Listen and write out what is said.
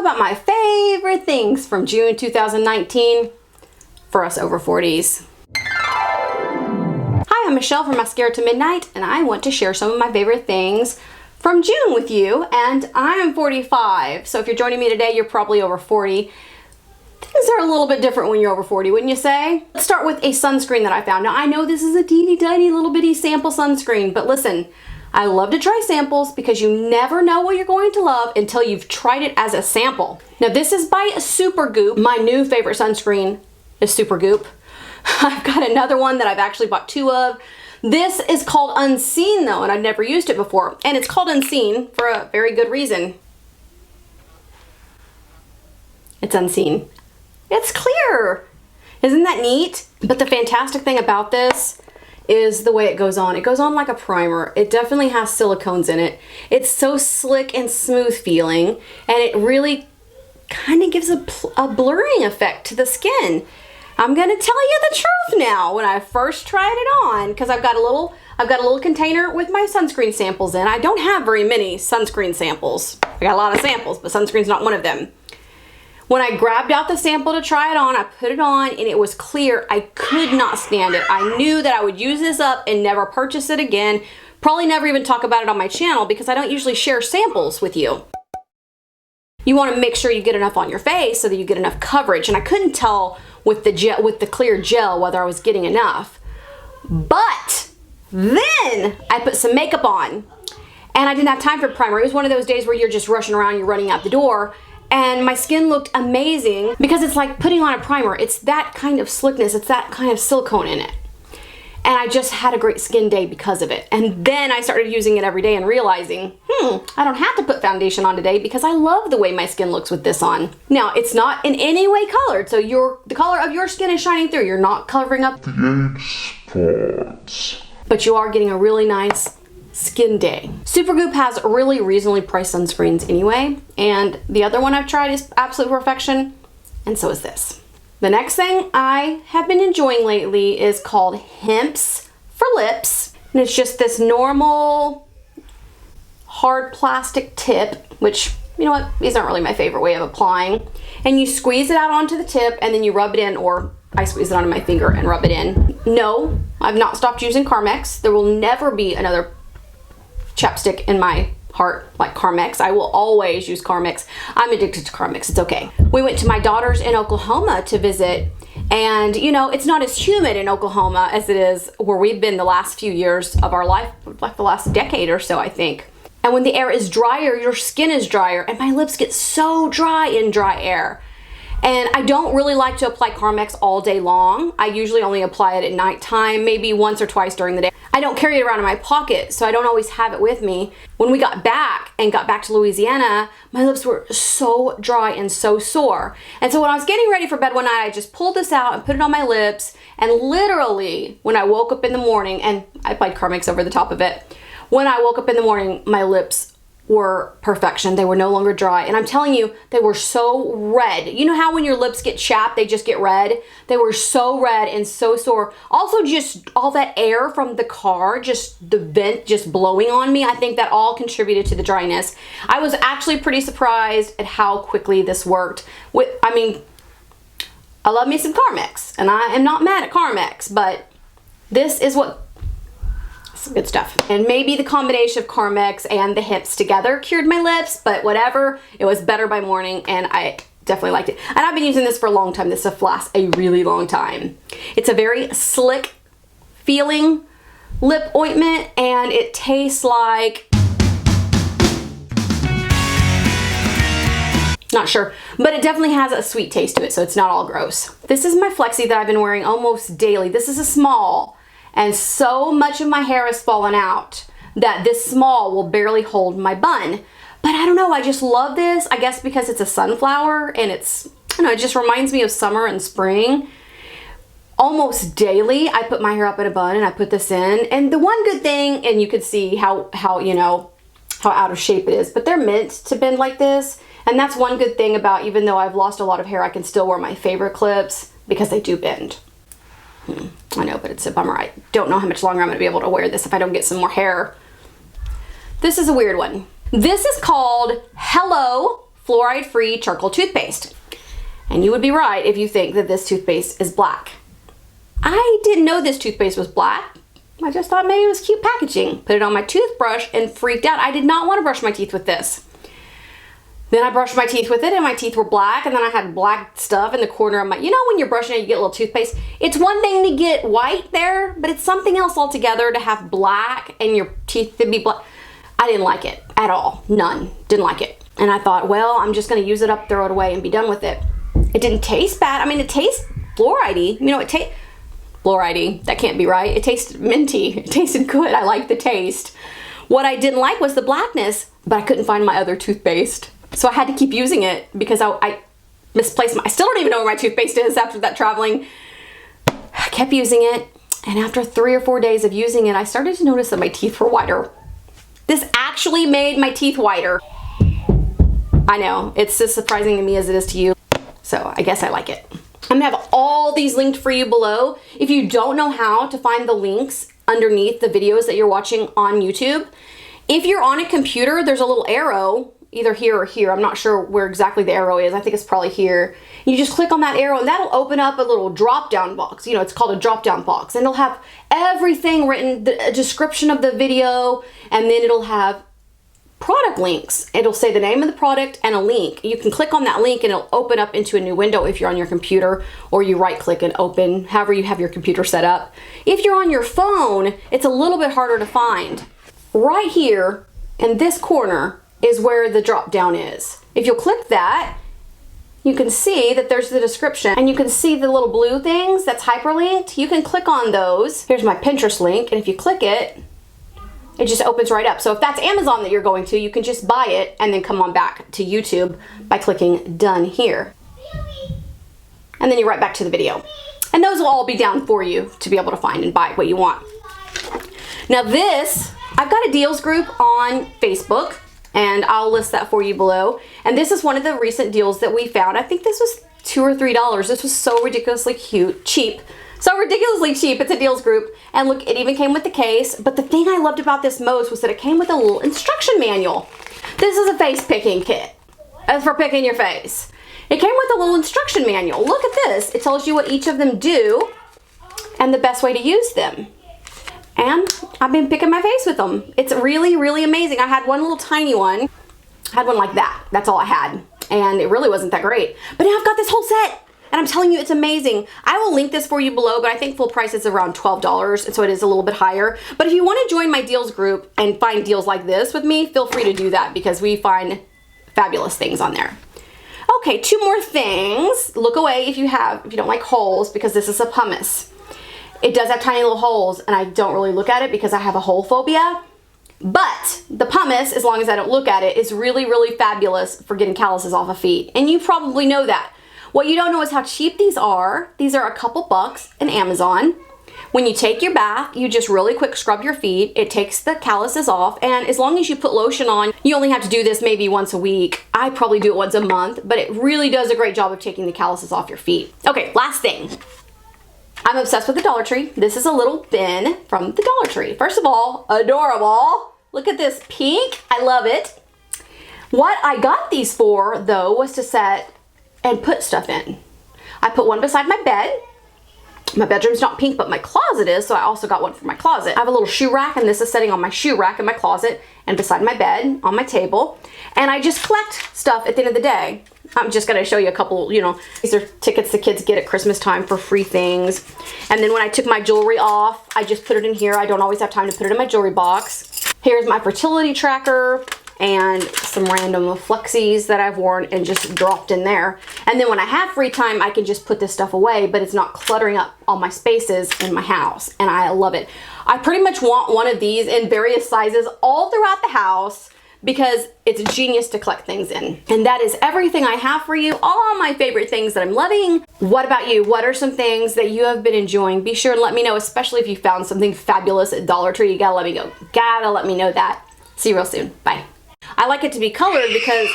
about my favorite things from June 2019 for us over 40s. Hi, I'm Michelle from Mascara to Midnight, and I want to share some of my favorite things from June with you, and I'm 45, so if you're joining me today, you're probably over 40. Things are a little bit different when you're over 40, wouldn't you say? Let's start with a sunscreen that I found. Now, I know this is a teeny tiny little bitty sample sunscreen, but listen, I love to try samples because you never know what you're going to love until you've tried it as a sample. Now, this is by Supergoop. My new favorite sunscreen is Supergoop. I've got another one that I've actually bought 2 of. This is called Unseen though, and I've never used it before. And it's called Unseen for a very good reason. It's unseen. It's clear. Isn't that neat? But the fantastic thing about this is the way it goes on. It goes on like a primer. It definitely has silicones in it. It's so slick and smooth feeling, and it really kind of gives a blurring effect to the skin. I'm gonna tell you the truth now. When I first tried it on, because I've got a little container with my sunscreen samples in. I don't have very many sunscreen samples. I got a lot of samples, but sunscreen's not one of them. When I grabbed out the sample to try it on, I put it on and it was clear. I could not stand it. I knew that I would use this up and never purchase it again. Probably never even talk about it on my channel because I don't usually share samples with you. You want to make sure you get enough on your face so that you get enough coverage. And I couldn't tell with the clear gel whether I was getting enough. But then I put some makeup on and I didn't have time for primer. It was one of those days where you're just rushing around, you're running out the door. And my skin looked amazing because it's like putting on a primer. It's that kind of slickness. It's that kind of silicone in it. And I just had a great skin day because of it. And then I started using it every day and realizing, I don't have to put foundation on today because I love the way my skin looks with this on. Now, it's not in any way colored, so the color of your skin is shining through. You're not covering up the spots. But you are getting a really nice skin day. Supergoop has really reasonably priced sunscreens anyway, and the other one I've tried is absolute perfection, and so is this. The next thing I have been enjoying lately is called Hemp's for Lips, and it's just this normal hard plastic tip, which, you know what, these aren't really my favorite way of applying, and you squeeze it out onto the tip and then you rub it in, or I squeeze it onto my finger and rub it in. No, I've not stopped using Carmex. There will never be another chapstick in my heart like Carmex. I will always use Carmex. I'm addicted to Carmex. It's okay. We went to my daughter's in Oklahoma to visit, and you know, it's not as humid in Oklahoma as it is where we've been the last few years of our life, like the last decade or so, I think. And when the air is drier, your skin is drier, and my lips get so dry in dry air. And I don't really like to apply Carmex all day long. I usually only apply it at nighttime, maybe once or twice during the day. I don't carry it around in my pocket, so I don't always have it with me. When we got back to Louisiana, my lips were so dry and so sore. And so when I was getting ready for bed one night, I just pulled this out and put it on my lips. And literally, when I woke up in the morning, and I applied Carmex over the top of it, when I woke up in the morning, my lips were perfection. They were no longer dry. And I'm telling you, they were so red. You know how when your lips get chapped, they just get red? They were so red and so sore. Also, just all that air from the car, just the vent just blowing on me, I think that all contributed to the dryness. I was actually pretty surprised at how quickly this worked. I love me some Carmex, and I am not mad at Carmex, but this is what some good stuff. And maybe the combination of Carmex and the Hemp's together cured my lips, but whatever, it was better by morning and I definitely liked it. And I've been using this for a long time. This stuff lasts a really long time. It's a very slick feeling lip ointment and it tastes like, not sure, but it definitely has a sweet taste to it, so it's not all gross. This is my flexi that I've been wearing almost daily. This is a small. And so much of my hair has fallen out that this small will barely hold my bun. But I don't know, I just love this. I guess because it's a sunflower and it's, I don't know, it just reminds me of summer and spring. Almost daily, I put my hair up in a bun and I put this in. And the one good thing, and you can see how you know, how out of shape it is, but they're meant to bend like this. And that's one good thing about, even though I've lost a lot of hair, I can still wear my favorite clips because they do bend. I know, but it's a bummer. I don't know how much longer I'm going to be able to wear this if I don't get some more hair. This is a weird one. This is called Hello fluoride-free charcoal toothpaste. And you would be right if you think that this toothpaste is black. I didn't know this toothpaste was black. I just thought maybe it was cute packaging. Put it on my toothbrush and freaked out. I did not want to brush my teeth with this. Then I brushed my teeth with it and my teeth were black, and then I had black stuff in the corner of my, you know when you're brushing it, you get a little toothpaste? It's one thing to get white there, but it's something else altogether to have black and your teeth to be black. I didn't like it at all. None. Didn't like it. And I thought, well, I'm just going to use it up, throw it away, and be done with it. It didn't taste bad. I mean, it tastes fluoride-y. You know, it tastes fluoride-y. That can't be right. It tasted minty. It tasted good. I liked the taste. What I didn't like was the blackness, but I couldn't find my other toothpaste. So I had to keep using it because I misplaced I still don't even know where my toothpaste is after that traveling. I kept using it, and after 3 or 4 days of using it, I started to notice that my teeth were whiter. This actually made my teeth whiter. I know, it's as surprising to me as it is to you. So I guess I like it. I'm gonna have all these linked for you below. If you don't know how to find the links underneath the videos that you're watching on YouTube, if you're on a computer, there's a little arrow either here or here. I'm not sure where exactly the arrow is. I think it's probably here. You just click on that arrow and that'll open up a little drop-down box. You know, it's called a drop-down box, and it'll have everything written, a description of the video, and then it'll have product links. It'll say the name of the product and a link. You can click on that link and it'll open up into a new window if you're on your computer, or you right click and open, however you have your computer set up. If you're on your phone, it's a little bit harder to find. Right here in this corner is where the drop down is. If you'll click that, you can see that there's the description, and you can see the little blue things that's hyperlinked. You can click on those. Here's my Pinterest link, and if you click it, it just opens right up. So if that's Amazon that you're going to, you can just buy it and then come on back to YouTube by clicking done here. And then you're right back to the video. And those will all be down for you to be able to find and buy what you want. Now this, I've got a deals group on Facebook, and I'll list that for you below. And this is one of the recent deals that we found. I think this was $2 or $3. This was so ridiculously cheap. So ridiculously cheap. It's a deals group. And look, it even came with the case. But the thing I loved about this most was that it came with a little instruction manual. This is a face picking kit. As for picking your face. It came with a little instruction manual. Look at this. It tells you what each of them do and the best way to use them. And I've been picking my face with them. It's really, really amazing. I had one little tiny one. I had one like that. That's all I had. And it really wasn't that great. But now I've got this whole set. And I'm telling you, it's amazing. I will link this for you below, but I think full price is around $12. And so it is a little bit higher. But if you want to join my deals group and find deals like this with me, feel free to do that because we find fabulous things on there. Okay, 2 more things. Look away if you don't like holes, because this is a pumice. It does have tiny little holes, and I don't really look at it because I have a hole phobia. But the pumice, as long as I don't look at it, is really, really fabulous for getting calluses off of feet. And you probably know that. What you don't know is how cheap these are. These are a couple bucks in Amazon. When you take your bath, you just really quick scrub your feet. It takes the calluses off, and as long as you put lotion on, you only have to do this maybe once a week. I probably do it once a month, but it really does a great job of taking the calluses off your feet. Okay, last thing. I'm obsessed with the Dollar Tree. This is a little bin from the Dollar Tree. First of all, adorable. Look at this pink. I love it. What I got these for, though, was to set and put stuff in. I put one beside my bed. My bedroom's not pink, but my closet is, so I also got one for my closet. I have a little shoe rack, and this is sitting on my shoe rack in my closet and beside my bed on my table. And I just collect stuff at the end of the day. I'm just gonna show you a couple, these are tickets the kids get at Christmas time for free things. And then when I took my jewelry off, I just put it in here. I don't always have time to put it in my jewelry box. Here's my fertility tracker and some random flexies that I've worn and just dropped in there. And then when I have free time, I can just put this stuff away, but it's not cluttering up all my spaces in my house. And I love it. I pretty much want one of these in various sizes all throughout the house, because it's genius to collect things in. And that is everything I have for you, all my favorite things that I'm loving. What about you? What are some things that you have been enjoying? Be sure and let me know, especially if you found something fabulous at Dollar Tree. You gotta let me know. Gotta let me know that. See you real soon. Bye. I like it to be colored because